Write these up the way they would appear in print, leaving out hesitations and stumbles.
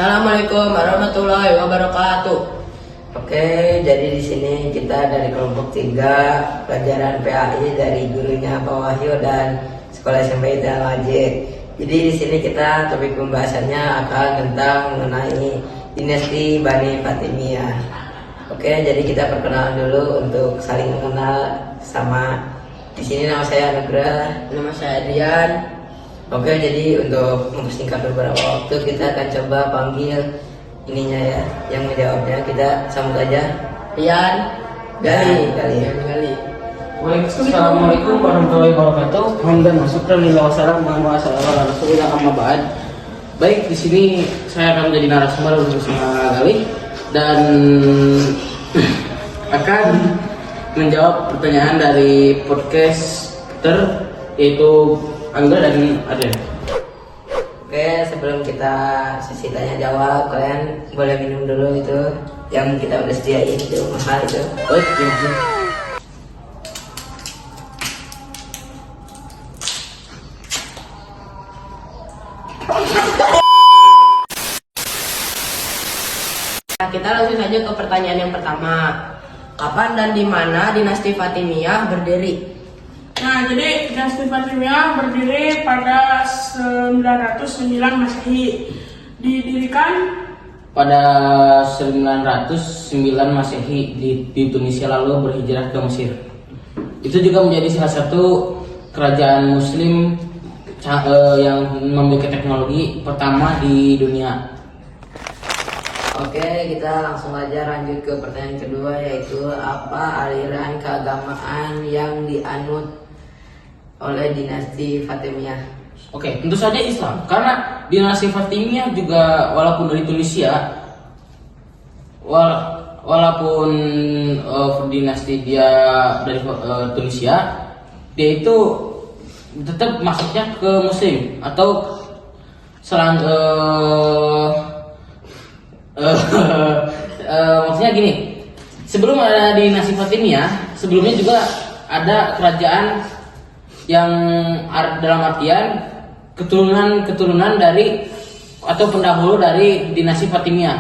Assalamualaikum warahmatullahi wabarakatuh. Oke, jadi di sini kita dari kelompok 3 pelajaran PAI dari gurunya Pak Wahyu dan Sekolah SMP Al-Wajid. Jadi di sini kita topik pembahasannya akan tentang mengenai dinasti Bani Fatimiyah. Oke, jadi kita perkenalan dulu untuk saling mengenal sama. Di sini nama saya Nugra, Nama saya Adrian. Oke, jadi untuk mempersingkat beberapa waktu kita akan coba panggil ininya ya, yang menjawabnya kita sambut aja. Rian. Gali. Baik, assalamualaikum warahmatullahi wabarakatuh. Hamdan wa syukran lillah wa salam wa ala rasulillah amma ba'd. Baik, di sini saya akan menjadi narasumber bersama Gali dan akan menjawab pertanyaan dari podcast yaitu Angga dan Adrian. Oke, sebelum kita sesi tanya jawab, kalian boleh minum dulu itu yang kita udah sediain itu mahal itu. Baik, terima kasih. Nah, kita langsung saja ke pertanyaan yang pertama. Kapan dan di mana dinasti Fatimiyah berdiri? Nah, jadi dinasti Fatimiyah berdiri pada 909 Masehi. Didirikan Pada 909 Masehi di Tunisia, lalu berhijrah ke Mesir. Itu juga menjadi salah satu kerajaan muslim yang memiliki teknologi pertama di dunia. Oke, kita langsung aja lanjut ke pertanyaan kedua, yaitu apa aliran keagamaan yang dianut oleh dinasti Fatimiyah? Oke, tentu saja Islam. Karena dinasti Fatimiyah juga walaupun dari Tunisia, walaupun dinasti dia dari Tunisia, dia itu tetap masuknya ke Muslim atau maksudnya gini. Sebelum ada dinasti Fatimiyah, sebelumnya juga ada kerajaan yang dalam artian keturunan dari atau pendahulu dari dinasti Fatimiyah.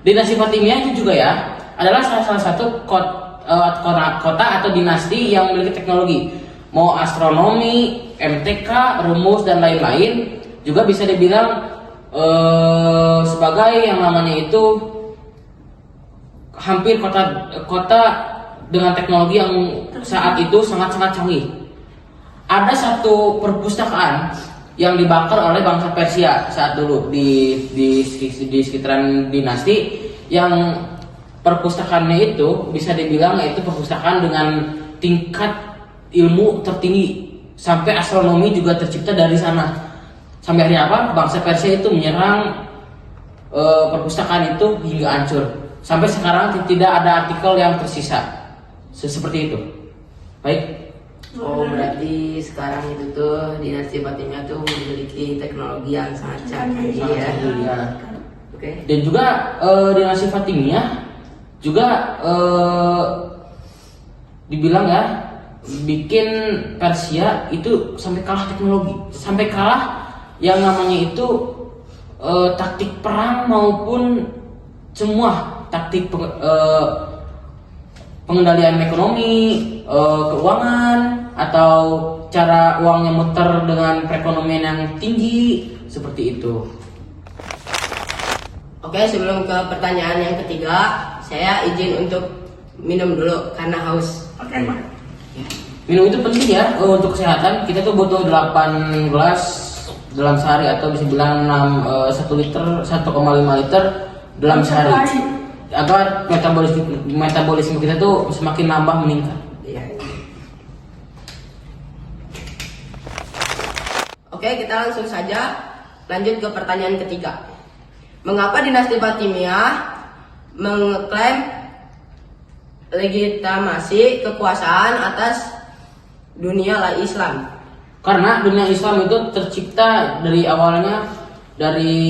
Dinasti Fatimiyah itu juga ya adalah salah satu kota atau dinasti yang memiliki teknologi, mau astronomi, MTK, rumus dan lain-lain, juga bisa dibilang sebagai yang namanya itu hampir kota dengan teknologi yang saat itu sangat-sangat canggih. Ada satu perpustakaan yang dibakar oleh bangsa Persia saat dulu di sekitaran dinasti, yang perpustakaannya itu bisa dibilang yaitu perpustakaan dengan tingkat ilmu tertinggi, sampai astronomi juga tercipta dari sana. Sampai akhirnya apa? Bangsa Persia itu menyerang perpustakaan itu hingga hancur. Sampai sekarang tidak ada artikel yang tersisa seperti itu. Baik. Oh, berarti sekarang itu tuh dinasti Fatimiyah tuh memiliki teknologi yang sangat canggih ya. Iya. Oke. Dan juga dinasti Fatimiyah juga dibilang ya bikin Persia itu sampai kalah teknologi, sampai kalah yang namanya itu taktik perang maupun semua taktik pengendalian ekonomi, keuangan, atau cara uangnya muter dengan perekonomian yang tinggi seperti itu. Oke, sebelum ke pertanyaan yang ketiga, saya izin untuk minum dulu karena haus. Oke, Pak. Minum itu penting ya untuk kesehatan. Kita tuh butuh 8 gelas dalam sehari, atau bisa bilang 1 liter, 1,5 liter dalam sehari, agar metabolisme kita tuh semakin nambah, meningkat. Iya. Oke, kita langsung saja lanjut ke pertanyaan ketiga. Mengapa dinasti Fatimiyah mengklaim legitimasi kekuasaan atas dunia Islam? Karena dunia Islam itu tercipta dari awalnya dari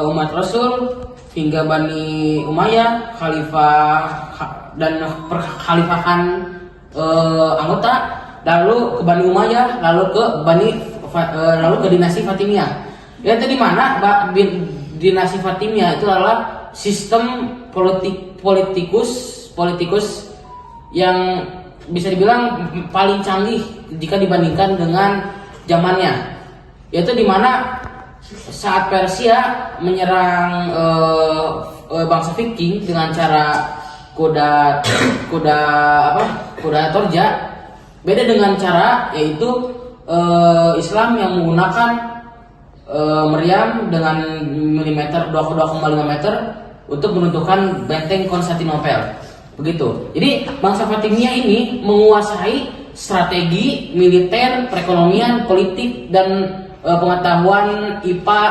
umat Rasul hingga Bani Umayyah, khalifah dan perkhalifahan anggota, lalu ke Bani Umayyah, lalu ke dinasti Fatimiyah. Yaitu di mana dinasti Fatimiyah itu adalah sistem politikus yang bisa dibilang paling canggih jika dibandingkan dengan zamannya, yaitu dimana saat Persia menyerang bangsa Viking dengan cara kuda torja, beda dengan cara yaitu Islam yang menggunakan meriam dengan milimeter 2,5 meter untuk menentukan benteng Konstantinopel. Begitu. Jadi bangsa Fatimiyah ini menguasai strategi militer, perekonomian, politik, dan pengetahuan IPA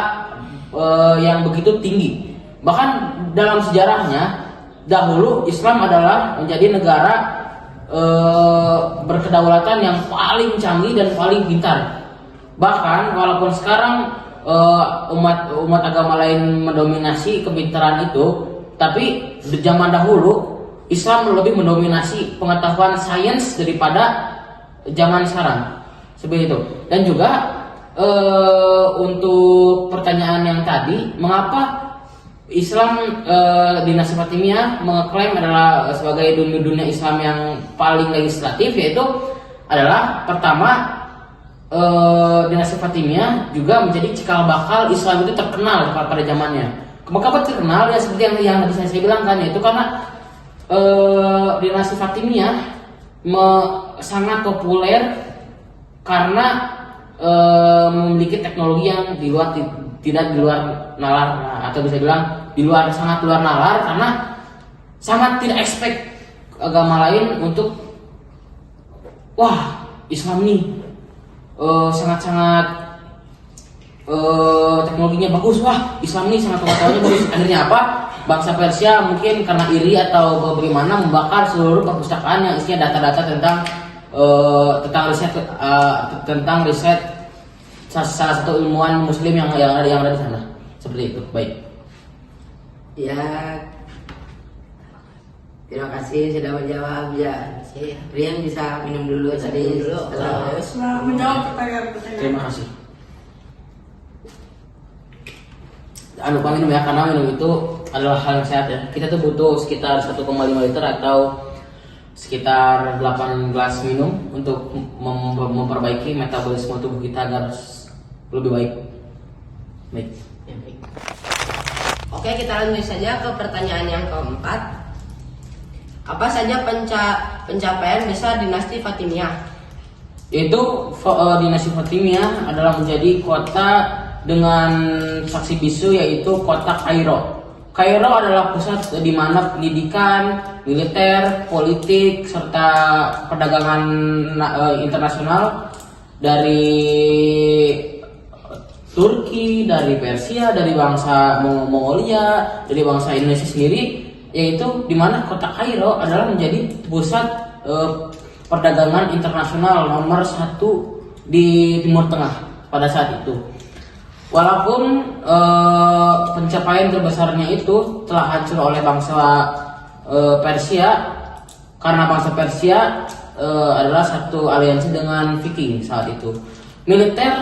yang begitu tinggi. Bahkan dalam sejarahnya dahulu Islam adalah menjadi negara berkedaulatan yang paling canggih dan paling pintar. Bahkan walaupun sekarang umat agama lain mendominasi kepintaran itu, tapi di zaman dahulu Islam lebih mendominasi pengetahuan sains daripada zaman sekarang. Seperti itu. Dan juga untuk pertanyaan yang tadi, mengapa Islam dinasti Fatimiyah mengklaim adalah sebagai dunia Islam yang paling legislatif, yaitu adalah pertama, dinasti Fatimiyah juga menjadi cikal bakal Islam itu terkenal pada zamannya. Kenapa terkenal? Ya seperti yang tadi saya bilang kan, yaitu karena dinasti Fatimiyah sangat populer karena memiliki teknologi yang tidak di luar nalar, atau bisa bilang sangat luar nalar, karena sangat tidak expect agama lain untuk wah Islam nih sangat teknologinya bagus, wah Islam nih sangat pengetahuannya bagus. Akhirnya apa? Bangsa Persia mungkin karena iri atau bagaimana membakar seluruh perpustakaan yang isinya data-data tentang riset salah satu ilmuwan Muslim yang ada di sana. Seperti itu. Baik. Ya, terima kasih sudah menjawab ya. Rian bisa minum dulu tadi. Setelah menjawab pertanyaan. Terima kasih. Jangan lupa minum ya, karena minum itu adalah hal yang sehat ya. Kita tuh butuh sekitar 1,5 liter atau sekitar 8 gelas minum untuk memperbaiki metabolisme tubuh kita agar lebih baik. Baik. Oke, kita lanjut saja ke pertanyaan yang keempat. Apa saja pencapaian besar dinasti Fatimiyah? Yaitu dinasti Fatimiyah adalah menjadi kota dengan saksi bisu, yaitu kota Kairo. Kairo adalah pusat di mana pendidikan, militer, politik, serta perdagangan internasional dari Turki, dari Persia, dari bangsa Mongolia, dari bangsa Indonesia sendiri, yaitu di mana kota Kairo adalah menjadi pusat perdagangan internasional nomor 1 di Timur Tengah pada saat itu. Walaupun pencapaian terbesarnya itu telah hancur oleh bangsa Persia, karena bangsa Persia adalah satu aliansi dengan Viking saat itu. Militer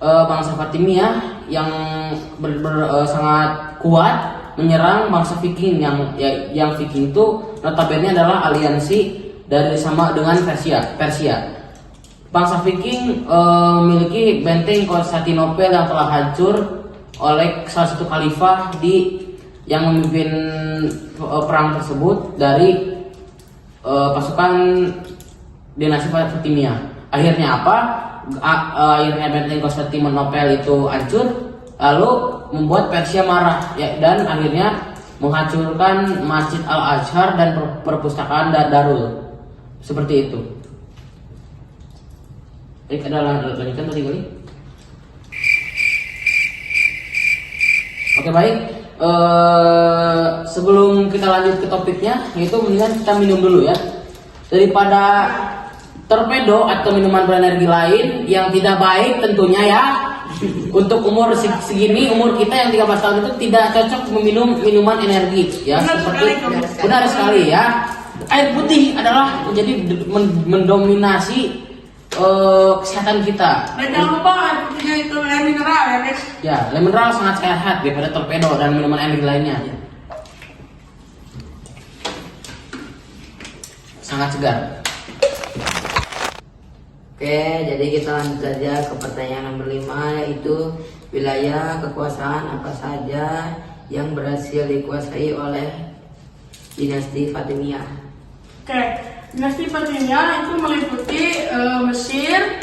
bangsa Fatimiyah yang sangat kuat menyerang bangsa Viking yang Viking itu notabene adalah aliansi sama dengan Persia. Bangsa Viking memiliki benteng Konstantinopel yang telah hancur oleh salah satu khalifah yang memimpin perang tersebut dari pasukan dinasti Fatimiyah. Akhirnya apa? Akhirnya benteng Konstantinopel itu hancur, lalu membuat Persia marah dan akhirnya menghancurkan Masjid Al-Azhar dan perpustakaan Darul. Seperti itu. Ada lanjutan tadi kali? Oke, baik. Sebelum kita lanjut ke topiknya, yaitu mendingan kita minum dulu ya, daripada torpedo atau minuman berenergi lain yang tidak baik tentunya ya. Untuk umur segini, umur kita yang 13 tahun itu tidak cocok meminum minuman energi ya. Benar sekali ya. Air putih adalah menjadi mendominasi kesehatan kita. Dan jangan lupa air putihnya itu air mineral ya guys. Ya, air mineral sangat sehat daripada torpedo dan minuman energi lainnya. Sangat segar. Oke, jadi kita lanjut saja ke pertanyaan nomor 5, yaitu wilayah kekuasaan apa saja yang berhasil dikuasai oleh dinasti Fatimiyah. Oke, dinasti Fatimiyah itu meliputi Mesir,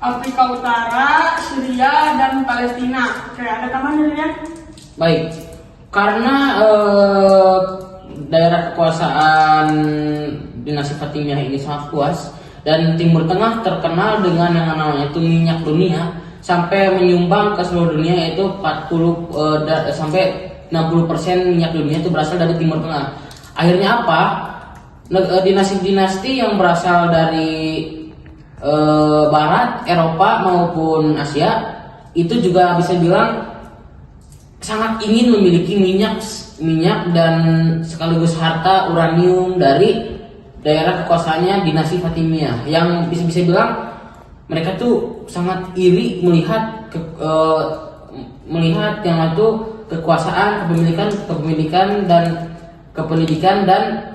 Afrika Utara, Syria, dan Palestina. Oke, ada tambahan ya? Baik, karena daerah kekuasaan dinasti Fatimiyah ini sangat luas dan Timur Tengah terkenal dengan yang namanya itu minyak dunia sampai menyumbang ke seluruh dunia, yaitu 40 sampai 60% minyak dunia itu berasal dari Timur Tengah. Akhirnya apa? Dinasti-dinasti yang berasal dari Barat, Eropa maupun Asia itu juga bisa bilang sangat ingin memiliki minyak dan sekaligus harta uranium dari daerah kekuasaannya dinasti Fatimiyah, yang bisa bilang mereka tuh sangat iri melihat melihat yang itu kekuasaan, kepemilikan dan kependidikan dan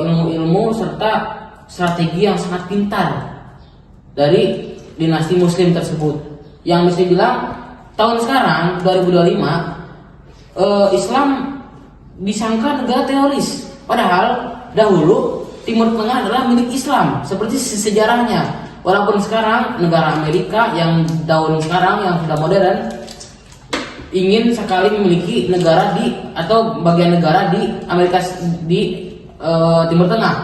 ilmu-ilmu serta strategi yang sangat pintar dari dinasti Muslim tersebut. Yang bisa bilang tahun sekarang 2025 Islam disangka negara teroris, padahal dahulu Timur Tengah adalah milik Islam seperti sejarahnya. Walaupun sekarang negara Amerika yang tahun sekarang yang sudah modern ingin sekali memiliki negara atau bagian negara di Amerika di Timur Tengah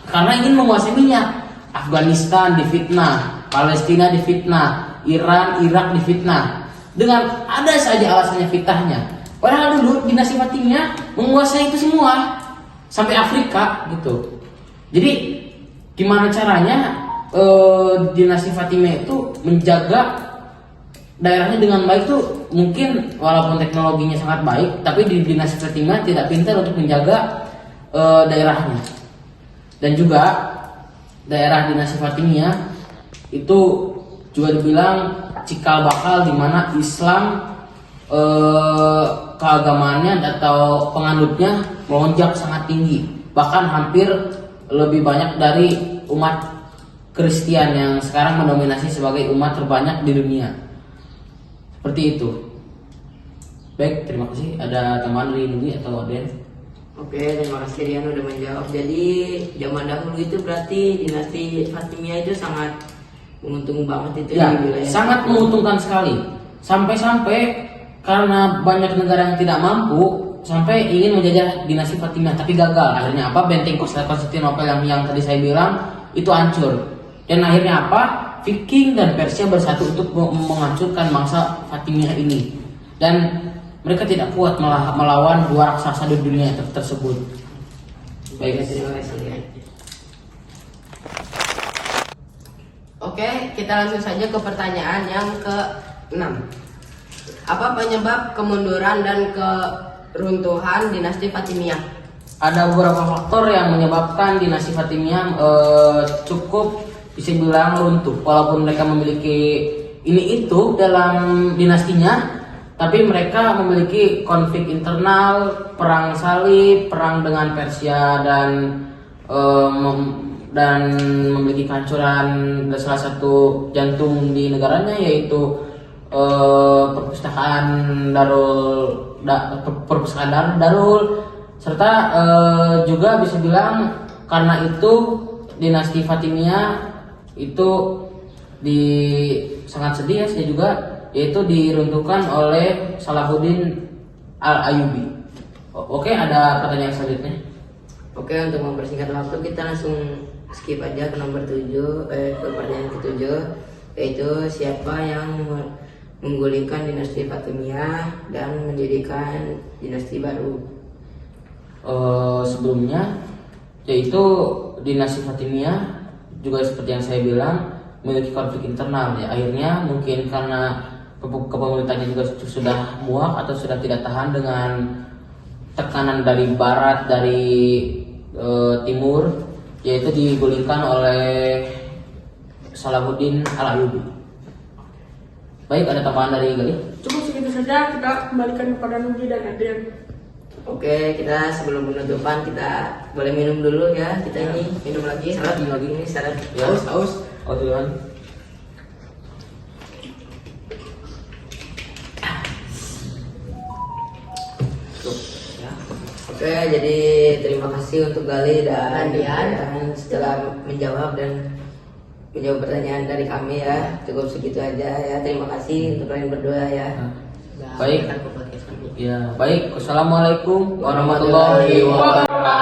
karena ingin menguasai minyak. Afghanistan difitnah, Palestina difitnah, Iran, Irak difitnah. Dengan ada saja alasannya fitnahnya. Padahal dulu dinasti Fatimiyah menguasai itu semua sampai Afrika gitu. Jadi gimana caranya dinasti Fatimiyah itu menjaga daerahnya dengan baik tuh, mungkin walaupun teknologinya sangat baik, tapi di dinasti Fatimiyah tidak pintar untuk menjaga daerahnya. Dan juga daerah dinasti Fatimiyah itu juga dibilang cikal bakal di mana Islam keagamaannya atau penganutnya melonjak sangat tinggi, bahkan hampir lebih banyak dari umat Kristen yang sekarang mendominasi sebagai umat terbanyak di dunia. Seperti itu. Baik, terima kasih. Ada tambahan dari Nugi atau Aden? Oke, terima kasih Rian udah menjawab. Jadi zaman dahulu itu berarti dinasti Fatimiyah itu sangat menguntungkan banget itu Ya, di wilayah. sangat menguntungkan sekali. Sampai-sampai karena banyak negara yang tidak mampu sampai ingin menjajah dinasti Fatimiyah tapi gagal. Akhirnya apa? Benteng Konstantinopel yang tadi saya bilang itu hancur. Dan akhirnya apa? Viking dan Persia bersatu untuk menghancurkan bangsa Fatimiyah ini. Dan mereka tidak kuat melawan dua raksasa di dunia tersebut. Baik, terima kasih Rian. Oke, kita langsung saja ke pertanyaan yang ke-6. Apa penyebab kemunduran dan keruntuhan dinasti Fatimiyah? Ada beberapa faktor yang menyebabkan dinasti Fatimiyah cukup bisa bilang runtuh. Walaupun mereka memiliki ini itu dalam dinastinya, tapi mereka memiliki konflik internal, perang salib, perang dengan Persia dan memiliki kehancuran. Dan salah satu jantung di negaranya yaitu perpustakaan Darul, serta juga bisa bilang karena itu dinasti Fatimiyah itu sangat sedih ya, saya juga, yaitu diruntuhkan oleh Salahuddin Al-Ayyubi. Oke, ada pertanyaan selanjutnya. Oke, untuk mempersingkat waktu kita langsung skip aja ke nomor 7, ke pertanyaan ke-7, yaitu siapa yang menggulingkan dinasti Fatimiyah dan mendirikan dinasti baru. Sebelumnya yaitu dinasti Fatimiyah juga seperti yang saya bilang memiliki konflik internal ya. Akhirnya mungkin karena kepemimpinannya juga sudah muak atau sudah tidak tahan dengan tekanan dari barat, dari timur, yaitu digulingkan oleh Salahuddin Al-Ayyubi. Baik, ada tambahan dari Gali? Cukup segitu saja, kita kembalikan kepada Nugi dan Adrian. Oke, kita sebelum penutupan kita boleh minum dulu ya. Kita ini minum lagi. Syarat Syarat lagi. ini syarat. Ya. Aus. Oh Tuhan. Ya. Oke, jadi terima kasih untuk Gali dan Dian. Dan setelah menjawab pertanyaan dari kami ya. Cukup segitu aja ya. Terima kasih untuk kalian berdua ya. Baik. Ya, baik. Wassalamualaikum warahmatullahi wabarakatuh.